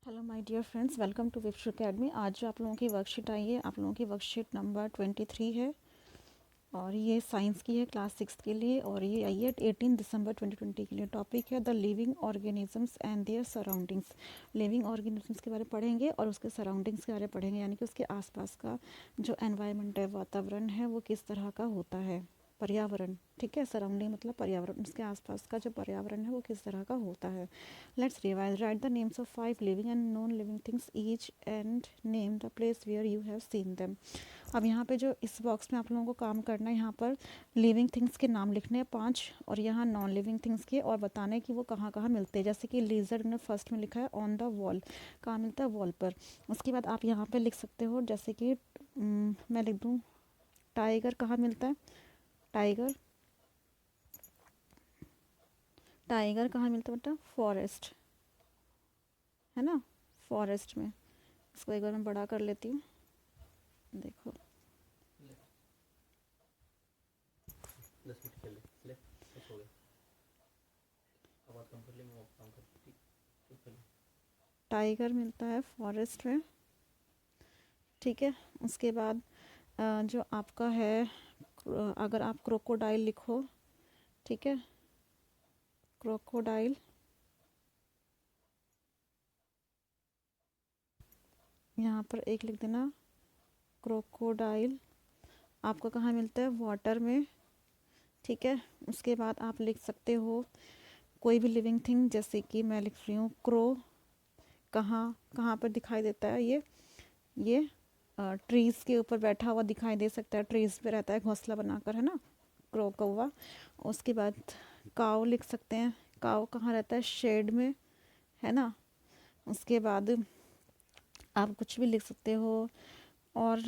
Hello my dear friends, welcome to Vipshu academy. आज जो आप लोगों की वर्कशीट आई है, आप लोगों की वर्कशीट नंबर 23 है और ये साइंस की है, क्लास 6 के लिए। और ये आई है 18 दिसंबर 2020 के लिए। टॉपिक है the living organisms and there surroundings. Living organisms के बारे में पढ़ेंगे और उसके सराउंडिंग्स के बारे में पढ़ेंगे, यानी कि उसके आसपास का जो एनवायरनमेंट है, वातावरण है, वो किस तरह का होता है। पर्यावरण, ठीक है। सराउंडिंग मतलब पर्यावरण, उसके आसपास का जो पर्यावरण है वो किस तरह का होता है। Let's revise. Write the names of 5 living and non living things each and name the place where you have seen them. अब यहाँ पे जो इस बॉक्स में आप लोगों को काम करना है, यहाँ पर लिविंग थिंग्स के नाम लिखने हैं 5 और यहाँ नॉन लिविंग थिंग्स के, और बताने कि वो कहाँ कहाँ मिलते हैं। जैसे कि लिजर्ड ने फर्स्ट में लिखा है ऑन द वॉल, कहाँ मिलता है, वॉल पर। उसके बाद आप यहाँ पे लिख सकते हो, जैसे कि मैं लिख दूँ टाइगर कहाँ मिलता है। टाइगर, टाइगर कहाँ मिलता है बेटा, फॉरेस्ट, है ना, फॉरेस्ट में। इसको एक बार मैं बड़ा कर लेती हूँ, देखो। 10 मिनट खेल ले बस हो गया। अब बात कम कर ले, मैं काम कर ठीक है। टाइगर मिलता है फॉरेस्ट में, ठीक है। उसके बाद जो आपका है, अगर आप क्रोकोडाइल लिखो, ठीक है, क्रोकोडाइल, यहाँ पर एक लिख देना क्रोकोडाइल। आपको कहाँ मिलता है, वाटर में, ठीक है। उसके बाद आप लिख सकते हो कोई भी लिविंग थिंग, जैसे कि मैं लिख रही हूँ क्रो। कहाँ कहाँ पर दिखाई देता है ये ट्रीज़ के ऊपर बैठा हुआ दिखाई दे सकता है, ट्रीज़ पे रहता है घोंसला बनाकर, है ना, क्रो, कौवा। उसके बाद काव लिख सकते हैं। काव कहाँ रहता है, शेड में, है ना। उसके बाद आप कुछ भी लिख सकते हो। और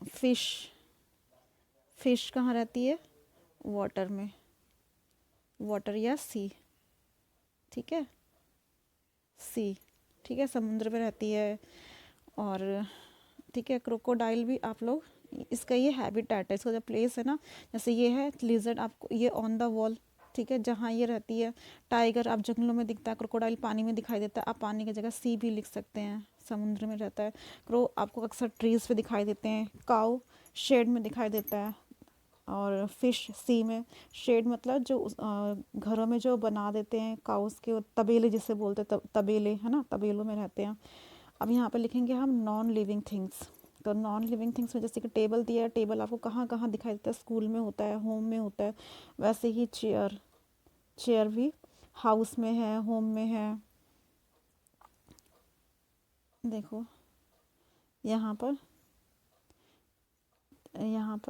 फिश, फिश कहाँ रहती है, वाटर में, वाटर या सी, ठीक है, सी, ठीक है, समुद्र में रहती है। और ठीक है, क्रोकोडाइल भी आप लोग, इसका ये हैबिटेट है, इसका जो प्लेस है ना, जैसे ये है लिजर्ड, आपको ये ऑन द वॉल, ठीक है, जहाँ ये रहती है। टाइगर आप जंगलों में दिखता है, क्रोकोडाइल पानी में दिखाई देता है, आप पानी की जगह सी भी लिख सकते हैं, समुद्र में रहता है। क्रो आपको अक्सर ट्रीज़ पे दिखाई देते हैं, काऊ शेड में दिखाई देता है, और फिश सी में। शेड मतलब जो घरों में जो बना देते हैं काउस के, तबेले जिसे बोलते हैं, तबेले, है ना, तबेलों में रहते हैं। अब यहाँ पे लिखेंगे हम नॉन लिविंग थिंग्स। तो नॉन लिविंग थिंग्स में जैसे कि टेबल दिया है, टेबल आपको कहाँ कहाँ दिखाई देता है, स्कूल में होता है, होम में होता है। वैसे ही चेयर, चेयर भी हाउस में है, होम में है। देखो यहाँ पर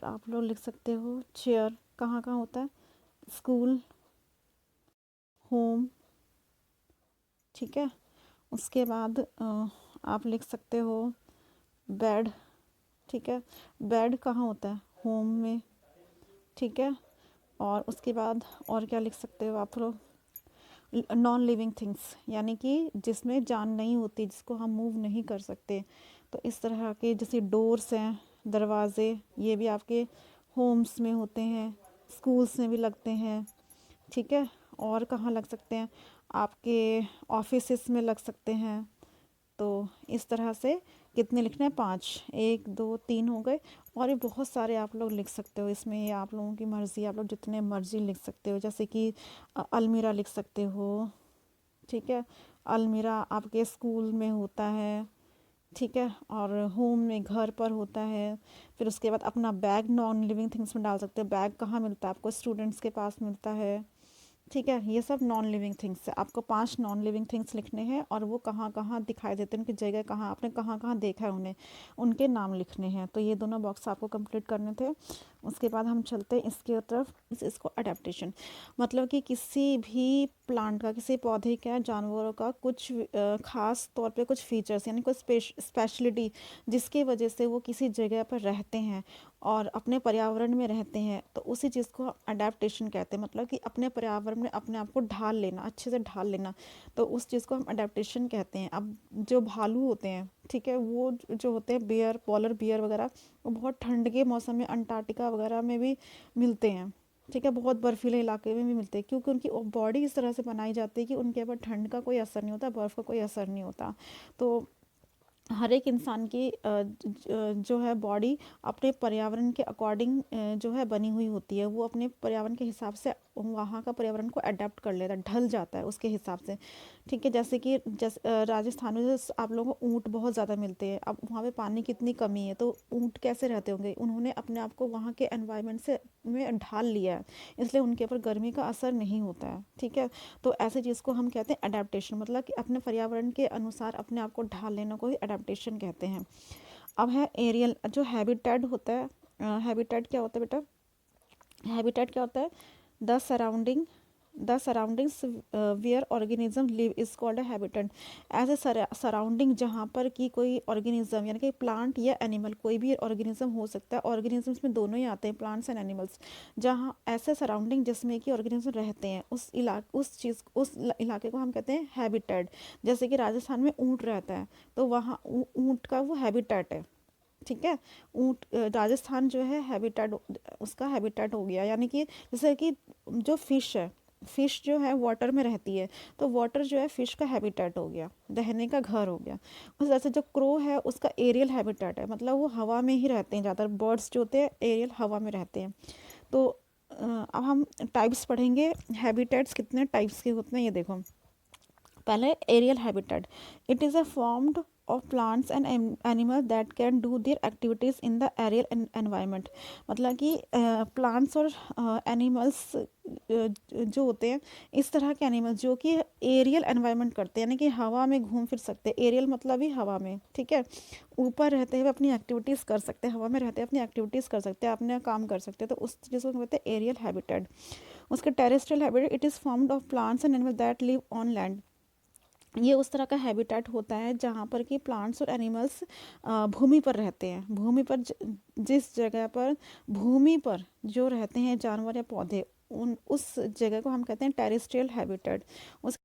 आप लोग लिख सकते हो चेयर कहाँ कहाँ होता है, स्कूल, होम, ठीक है। उसके बाद आप लिख सकते हो बेड, ठीक है। बेड कहाँ होता है, होम में, ठीक है। और उसके बाद और क्या लिख सकते हो आप लोग, नॉन लिविंग थिंग्स, यानी कि जिसमें जान नहीं होती, जिसको हम मूव नहीं कर सकते। तो इस तरह के जैसे डोर्स हैं, दरवाजे, ये भी आपके होम्स में होते हैं, स्कूल्स में भी लगते हैं, ठीक है। और कहाँ लग सकते हैं, आपके ऑफिसेस में लग सकते हैं। तो इस तरह से कितने लिखने हैं, 5, 1 2 3 हो गए। और भी बहुत सारे आप लोग लिख सकते हो इसमें, ये आप लोगों की मर्ज़ी, आप लोग जितने मर्ज़ी लिख सकते हो। जैसे कि अलमीरा लिख सकते हो, ठीक है। अलमीरा आपके स्कूल में होता है, ठीक है, और होम में, घर पर होता है। फिर उसके बाद अपना बैग नॉन लिविंग थिंग्स में डाल सकते हो। बैग कहाँ मिलता है आपको, स्टूडेंट्स के पास मिलता है, ठीक है। ये सब नॉन लिविंग थिंग्स है। आपको 5 नॉन लिविंग थिंग्स लिखने हैं और वो कहाँ कहाँ दिखाई देते हैं, उनकी जगह कहाँ, आपने कहाँ कहाँ देखा है उन्हें, उनके नाम लिखने हैं। तो ये दोनों बॉक्स आपको कंप्लीट करने थे। उसके बाद हम चलते हैं इसके तरफ, इसको अडेप्टेशन, मतलब कि किसी भी प्लांट का, किसी पौधे का, जानवरों का कुछ खास तौर पे कुछ फीचर्स, यानी कोई स्पेशलिटी, जिसकी वजह से वो किसी जगह पर रहते हैं और अपने पर्यावरण में रहते हैं, तो उसी चीज़ को अडेप्टेशन कहते हैं। मतलब कि अपने पर्यावरण में अपने आप को ढाल लेना, अच्छे से ढाल लेना, तो उस चीज़ को हम अडेप्टेशन कहते हैं। अब जो भालू होते हैं, ठीक है, वो जो होते हैं बियर, पॉलर बियर वगैरह, वो बहुत ठंड के मौसम में अंटार्कटिका वगैरह में भी मिलते हैं, ठीक है, बहुत बर्फीले इलाके में भी मिलते हैं, क्योंकि उनकी बॉडी इस तरह से बनाई जाती है कि उनके ऊपर ठंड का कोई असर नहीं होता, बर्फ़ का कोई असर नहीं होता। तो हर एक इंसान की जो है बॉडी अपने पर्यावरण के अकॉर्डिंग जो है बनी हुई होती है। वो अपने पर्यावरण के हिसाब से वहाँ का पर्यावरण को अडेप्ट कर लेता है, ढल जाता है उसके हिसाब से। ठीक है, जैसे कि राजस्थान में जैसे आप लोगों को ऊँट बहुत ज़्यादा मिलते हैं। अब वहाँ पे पानी की इतनी कमी है, तो ऊँट कैसे रहते होंगे? उन्होंने अपने आप को वहाँ के एनवायरनमेंट से में ढाल लिया है, इसलिए उनके ऊपर गर्मी का असर नहीं होता है। ठीक है, तो ऐसे चीज़ को हम कहते हैं अडेप्टेशन, मतलब कि अपने पर्यावरण के अनुसार अपने आप को ढाल लेना को ही अडेप्टेशन कहते हैं। अब है एरियल, जो हैबिटेट होता है। हैबिटेट क्या होता है बेटा? हैबिटेट क्या होता है? The surrounding, the surroundings where organism live is called a habitat. ऐसे सराउंडिंग जहाँ पर कि कोई ऑर्गेनिज्म यानी कि प्लांट या एनिमल, कोई भी ऑर्गेनिज्म हो सकता है, ऑर्गेनिजम्स में दोनों ही आते हैं, प्लांट्स एंड एनिमल्स। जहाँ ऐसे सराउंडिंग जिसमें कि ऑर्गेनिज्म रहते हैं, उस इलाके को हम कहते हैं हैबिटेट। जैसे कि राजस्थान में ऊँट रहता है, तो वहाँ ऊँट का वो हैबिटेट है। ठीक है, ऊँट राजस्थान जो है हैबिटेट, उसका हैबिटेट हो गया। यानी कि जैसे कि जो फिश है, फिश जो है वाटर में रहती है, तो वाटर जो है फिश का हैबिटेट हो गया, रहने का घर हो गया। उस जैसे जो क्रो है उसका एरियल हैबिटेट है, मतलब वो हवा में ही रहते हैं ज़्यादातर। बर्ड्स जो होते हैं एरियल हवा में रहते हैं। तो अब हम टाइप्स पढ़ेंगे, हैबिटेट्स कितने टाइप्स के होते हैं ये देखो। पहले aerial habitat, it is a formed of plants and animals that can do their activities in the aerial environment। मतलब कि प्लांट्स और एनिमल्स जो होते हैं, इस तरह के एनिमल्स जो कि एरियल एनवायरनमेंट करते हैं, यानी कि हवा में घूम फिर सकते हैं। एरियल मतलब ही हवा में, ठीक है, ऊपर रहते हुए अपनी एक्टिविटीज़ कर सकते हैं, हवा में रहते हुए अपनी एक्टिविटीज़ कर सकते हैं, अपने काम कर सकते हैं। तो उस चीज़ को कहते हैं एरियल हैबिटेट। उसके terrestrial habitat, it is formed of plants and animal that live on land. ये उस तरह का हैबिटेट होता है जहाँ पर कि प्लांट्स और एनिमल्स भूमि पर रहते हैं। भूमि पर जिस जगह पर भूमि पर जो रहते हैं जानवर या पौधे, उन उस जगह को हम कहते हैं टेरेस्ट्रियल हैबिटेट। उस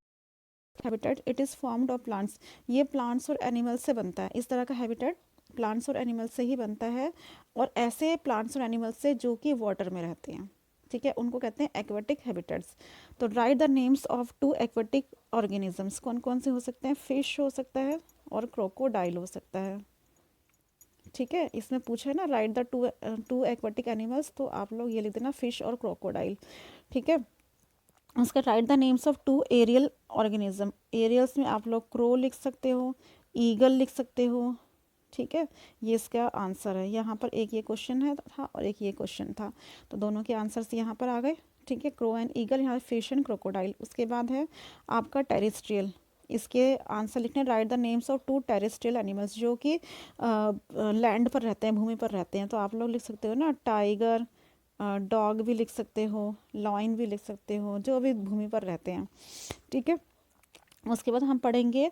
habitat, it is formed of plants, ये प्लांट्स और एनिमल्स से बनता है। इस तरह का हैबिटेट प्लांट्स और एनिमल्स से ही बनता है, और ऐसे प्लांट्स और एनिमल्स से जो कि वाटर में रहते हैं। ठीक है, उनको कहते हैं एक्वेटिक हैबिटेट्स। तो write the names of two aquatic organisms, कौन कौन से हो सकते हैं? फिश हो सकता है और क्रोकोडाइल हो सकता है। ठीक है, इसमें पूछा है ना right the two aquatic animals, तो आप लोग ये लिख देना फिश और क्रोकोडाइल। ठीक है, उसका write the names of two aerial organism. Aerials में आप लोग क्रो लिख सकते हो, ईगल लिख सकते हो। ठीक है, ये इसका आंसर है। यहाँ पर एक ये क्वेश्चन है था और एक ये क्वेश्चन था, तो दोनों के आंसर्स यहाँ पर आ गए। ठीक है, क्रो एंड ईगल, यहाँ फिश एंड क्रोकोडाइल। उसके बाद है आपका टेरेस्ट्रियल, इसके आंसर लिखने write the names of two terrestrial animals, जो कि लैंड पर रहते हैं, भूमि पर रहते हैं। तो आप लोग लिख सकते हो ना टाइगर, डॉग भी लिख सकते हो, लॉइन भी लिख सकते हो, जो भी भूमि पर रहते हैं। ठीक है, उसके बाद हम पढ़ेंगे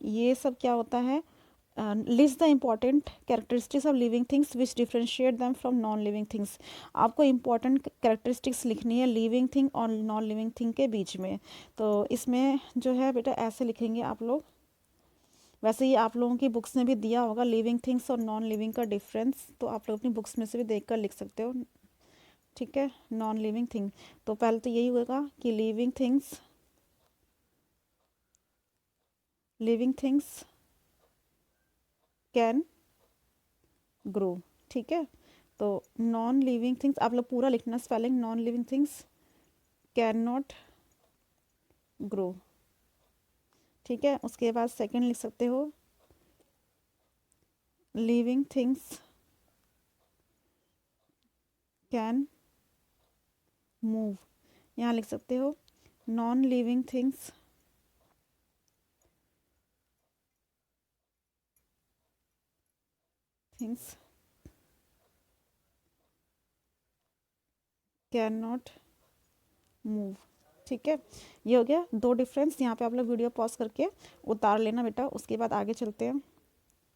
ये सब क्या होता है। List the important characteristics of living things which differentiate them from non living things. आपको इम्पॉर्टेंट कैरेक्टरिस्टिक्स लिखनी है लिविंग थिंग और नॉन लिविंग थिंग के बीच में। तो इसमें जो है बेटा ऐसे लिखेंगे आप लोग। वैसे ही आप लोगों की बुक्स में भी दिया होगा लिविंग थिंग्स और नॉन लिविंग का डिफरेंस, तो आप लोग अपनी बुक्स में से भी देख कर लिख सकते हो। ठीक है, नॉन लिविंग थिंग, तो पहले तो यही होगा कि लिविंग थिंग्स कैन ग्रो। ठीक है, तो नॉन लिविंग थिंग्स आप लोग पूरा लिखना spelling, non living things can not grow. ठीक है, उसके बाद सेकंड लिख सकते हो लिविंग थिंग्स कैन मूव। यहाँ लिख सकते हो non living things can not move. ठीक है, ये हो गया दो डिफरेंस। यहाँ पे आप लोग वीडियो पॉज करके उतार लेना बेटा, उसके बाद आगे चलते हैं।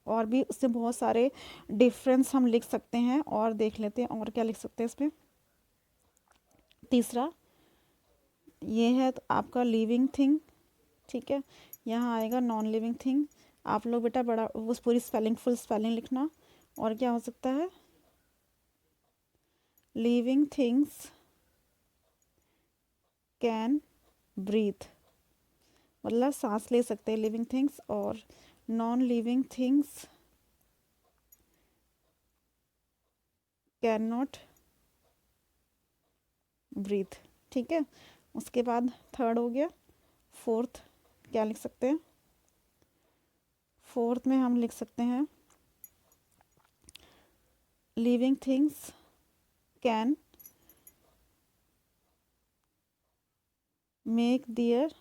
और भी उससे बहुत सारे डिफरेंस हम लिख सकते हैं, और देख लेते हैं और क्या लिख सकते हैं इसमें। तीसरा ये है तो आपका लिविंग थिंग। ठीक है, यहाँ आएगा नॉन लिविंग थिंग। आप लोग बेटा बड़ा उस पूरी स्पेलिंग फुल स्पेलिंग लिखना। और क्या हो सकता है? लिविंग थिंग्स कैन ब्रीथ, मतलब सांस ले सकते हैं लिविंग थिंग्स, और non living things can not breathe. ठीक है, उसके बाद थर्ड हो गया। फोर्थ क्या लिख सकते हैं? फोर्थ में हम लिख सकते हैं living things can make their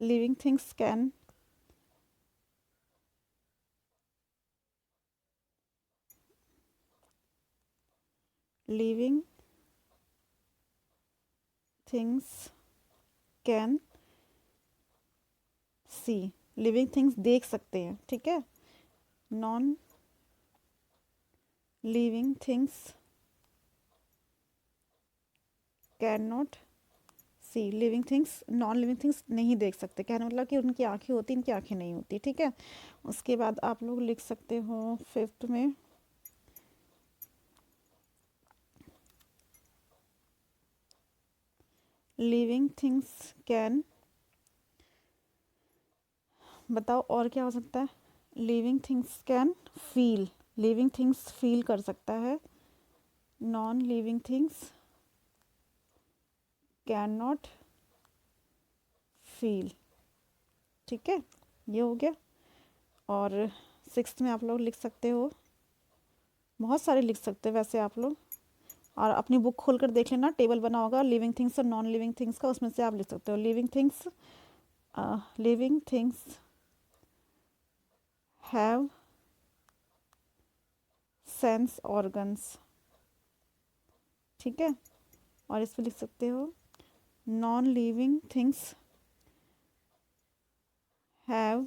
living things can living things can see, living things देख सकते हैं। ठीक है, non living things can not see, living things non living things नहीं देख सकते, कहने मतलब कि उनकी आंखें होती, इनकी आंखें नहीं होती। ठीक है, उसके बाद आप लोग लिख सकते हो फिफ्थ में लिविंग थिंग्स कैन, बताओ और क्या हो सकता है? Living things can feel, living things feel कर सकता है, non living things can not feel. ठीक है, ये हो गया। और सिक्स्थ में आप लोग लिख सकते हो, बहुत सारे लिख सकते हैं वैसे आप लोग, और अपनी बुक खोल कर देख लेना, टेबल बना होगा लिविंग थिंग्स और नॉन लिविंग थिंग्स का, उसमें से आप लिख सकते हो living things have sense organs. ठीक है, और इस पर लिख सकते हो non living things have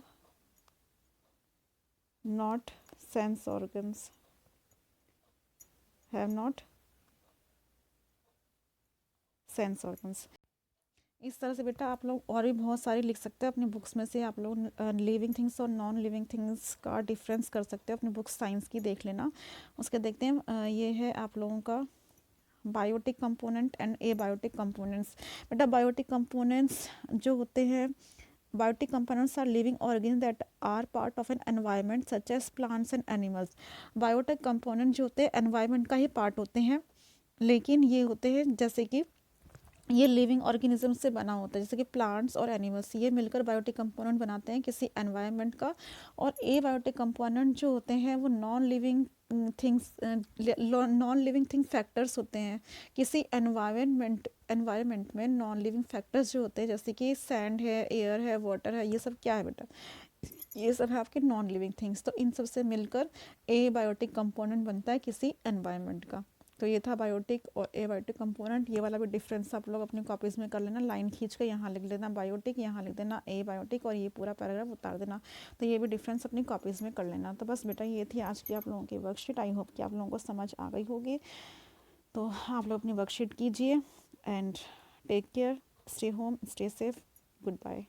not sense organs, have not sense organs. इस तरह से बेटा आप लोग और भी बहुत सारे लिख सकते हैं अपनी बुक्स में से, आप लोग लिविंग थिंग्स और नॉन लिविंग थिंग्स का डिफरेंस कर सकते हो, अपनी बुक्स साइंस की देख लेना। उसके देखते हैं ये है आप लोगों का biotic component and abiotic components. बेटा बायोटिक कंपोनेंट्स जो होते हैं, biotic components are living organs that are part of an environment such as plants and animals. Biotic component जो होते हैं एनवायरनमेंट का ही पार्ट होते हैं, लेकिन ये होते हैं जैसे कि ये लिविंग ऑर्गेनिज्म से बना होता है, जैसे कि प्लांट्स और एनिमल्स, ये मिलकर बायोटिक कंपोनेंट बनाते हैं किसी एनवायरनमेंट का। और ए बायोटिक कंपोनेंट जो होते हैं वो नॉन लिविंग थिंग फैक्टर्स होते हैं किसी एनवायरनमेंट में। नॉन लिविंग फैक्टर्स जो होते हैं जैसे कि सैंड है, एयर है, वाटर है, ये सब क्या है बेटा? ये सब है आपके नॉन लिविंग थिंग्स। तो इन सब से मिलकर ए बायोटिक कंपोनेंट बनता है किसी एनवायरनमेंट का। तो ये था बायोटिक और एबायोटिक कंपोनेंट। ये वाला भी डिफरेंस आप लोग अपनी कॉपीज़ में कर लेना, लाइन खींच कर यहाँ लिख लेना बायोटिक, यहाँ लिख देना ए बायोटिक, और ये पूरा पैराग्राफ उतार देना। तो ये भी डिफरेंस अपनी कॉपीज़ में कर लेना। तो बस बेटा ये थी आज की आप लोगों की वर्कशीट। आई होप कि आप लोगों को समझ आ गई होगी। तो आप लोग अपनी वर्कशीट कीजिए and take care, stay home, stay safe, good bye.